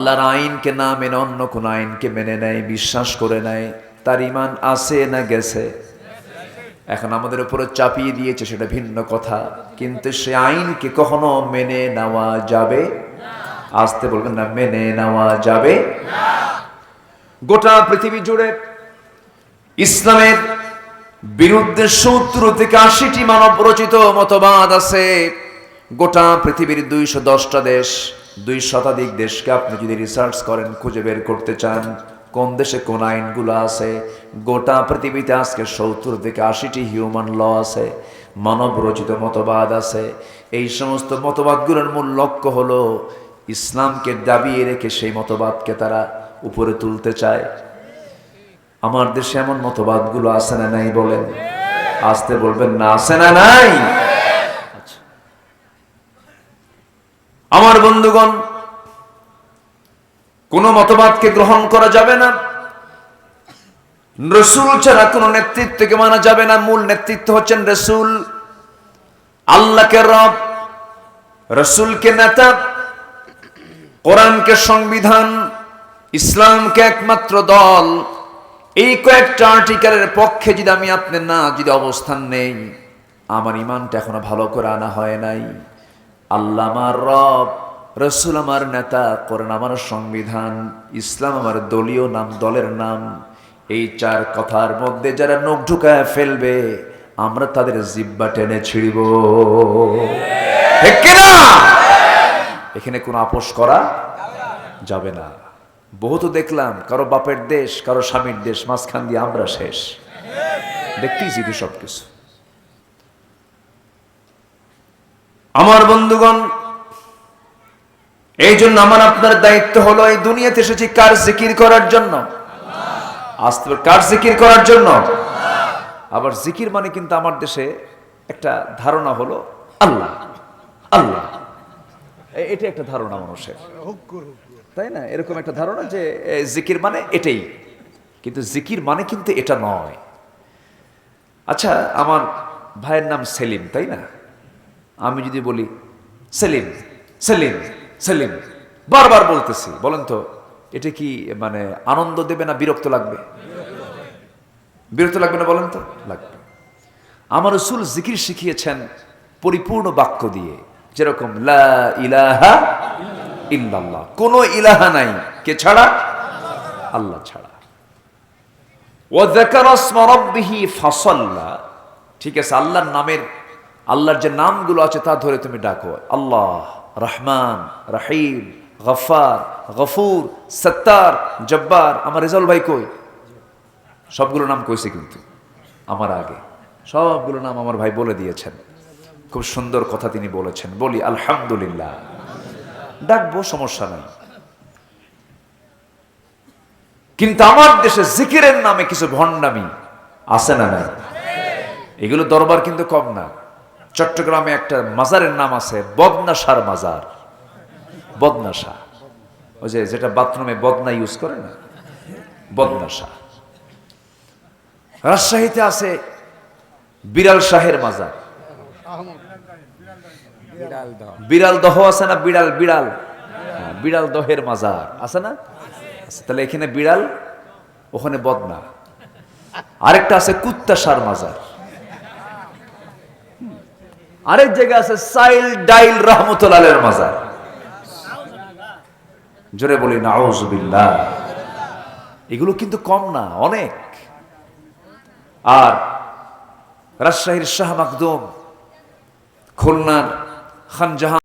আল্লাহর আইনকে না মেনে অন্য কোন আইনকে মেনে নেয়, বিশ্বাস করে নেয়, তার ঈমান আছে না গেছে? এখন আমাদের উপরে চাপিয়ে দিয়েছে, সেটা ভিন্ন কথা, কিন্তু সে আইনকে কখনো মেনে নেওয়া যাবে? আসতে বলবেন না, মেনে নেওয়া যাবে না। গোটা পৃথিবী জুড়ে ইসলামের বিরুদ্ধে 70 থেকে 80টি মানব রচিত মতবাদ আছে। গোটা পৃথিবীর 210টা দেশ, 2 শতাধিক দেশকে আপনি যদি রিসার্চ করেন, খুঁজে বের করতে চান কোন দেশে কোন আইনগুলো আছে, গোটা পৃথিবীতে আজকে 70 থেকে 80টি হিউম্যান ল আছে, মানব রচিত মতবাদ আছে। এই সমস্ত মতবাদগুলোর মূল লক্ষ্য হলো ইসলামকে দাবিয়ে রেখে সেই মতবাদকে তারা উপরে তুলতে চায়। আমার দেশে এমন মতবাদগুলো আছে না নাই বলেন? আসতে বলবেন না, আছে না নাই? আমার বন্ধুগণ, কোন মতবাদকে গ্রহণ করা যাবে না, রাসূল ছাড়া কোন নেতৃত্বকে মানা যাবে না। মূল নেতৃত্ব হচ্ছেন রাসূল। আল্লাহকে রব, রাসূলকে নেতা, কোরআনকে সংবিধান, ইসলামকে একমাত্র দল। এই কয়েকটা আর্টিকেলের পক্ষে যদি আমি আপনি না যদি অবস্থান নেই, আমার ইমানটা এখনো ভালো করে আনা হয় নাই। আল্লাহ আমার রব, রাসূল আমার নেতা, কোরআন আমার সংবিধান, ইসলাম আমার দলীয় নাম, দলের নাম। এই 4 কথার মধ্যে যারা নখ ঢুকায় ফেলবে, আমরা তাদের জিহ্বা টেনে ছিড়ব। ঠিক কিনা? এখানে কোনো আপোষ করা যাবে না। বহুত দেখলাম, কারো বাপের দেশ, কারো স্বামীর দেশ, মাঝখান দিয়ে আমরা শেষ। দেখতেই জিদি সবকিছু। আমার বন্ধুগণ, এই জন্য আমার আপনার দায়িত্ব হলো, এই দুনিয়াতে এসেছি কার জিকির করার জন্য? আসতে কার জিকির করার জন্য? আবার জিকির মানে কিন্তু আমার দেশে একটা ধারণা হলো আল্লাহ আল্লাহ, এটা একটা ধারণা মানুষের, তাই না? এরকম একটা ধারণা যে জিকির মানে এটাই, কিন্তু জিকির মানে কিন্তু এটা নয়। আচ্ছা, আমার ভাইয়ের নাম সেলিম, তাই না? আমি যদি বলি সেলিম সেলিম সেলিম, বারবার বলতেছি, বলেন তো এটা কি মানে আনন্দ দেবে না বিরক্ত লাগবে? বিরক্ত লাগবে না বলেন তো? লাগবে। আমার রাসূল জিকির শিখিয়েছেন পরিপূর্ণ বাক্য দিয়ে, যেরকম লা ইলাহা ইল্লাল্লাহ, কোন ইলাহা নাই কে ছাড়া? আল্লাহ ছাড়া। ওয়া যাকারা ইসমা রাব্বিহি ফাসাল্লা, ঠিক আছে, আল্লাহর নামের, আল্লাহর যে নামগুলো আছে তা ধরে তুমি ডাকো। আল্লাহ, রহমান, রহিম, গফফার, গফুর, সত্তার, জব্বার। আমার রেজাউল ভাই কই? সবগুলো নাম কইছে কিন্তু আমার আগে, সবগুলো নাম আমার ভাই বলে দিয়েছেন। খুব সুন্দর কথা তিনি বলেছেন। বলি আলহামদুলিল্লাহ, ডাকবো, সমস্যা নাই। কিন্তু আমার দেশে জিকিরের নামে কিছু ভণ্ডামি আছে না নাই? এগুলো দরবার কিন্তু কম না। চট্টগ্রামে একটা মাজারের নাম আছে বদনাশার মাজার। বদনাশা, ওই যে যেটা বাথরুমে বদনা ইউজ করে না, বদনাশা। রাজশাহীতে আছে বিড়াল শাহের মাজার। বিড়াল দহ আছে না? বিড়াল বিড়াল বিড়াল দহের মাজার আছে না? তাহলে এখানে বিড়াল, ওখানে বদনা। আরেকটা আছে কুত্তাশার মাজার। আরেক জায়গায় আছে সাইল ডাইল রহমতুল্লাহের মাজার। জোরে বলি নাউজুবিল্লাহ। এগুলো কিন্তু কম না, অনেক। আর রাজশাহীর শাহ মাকদুম, খুলনার খানজাহান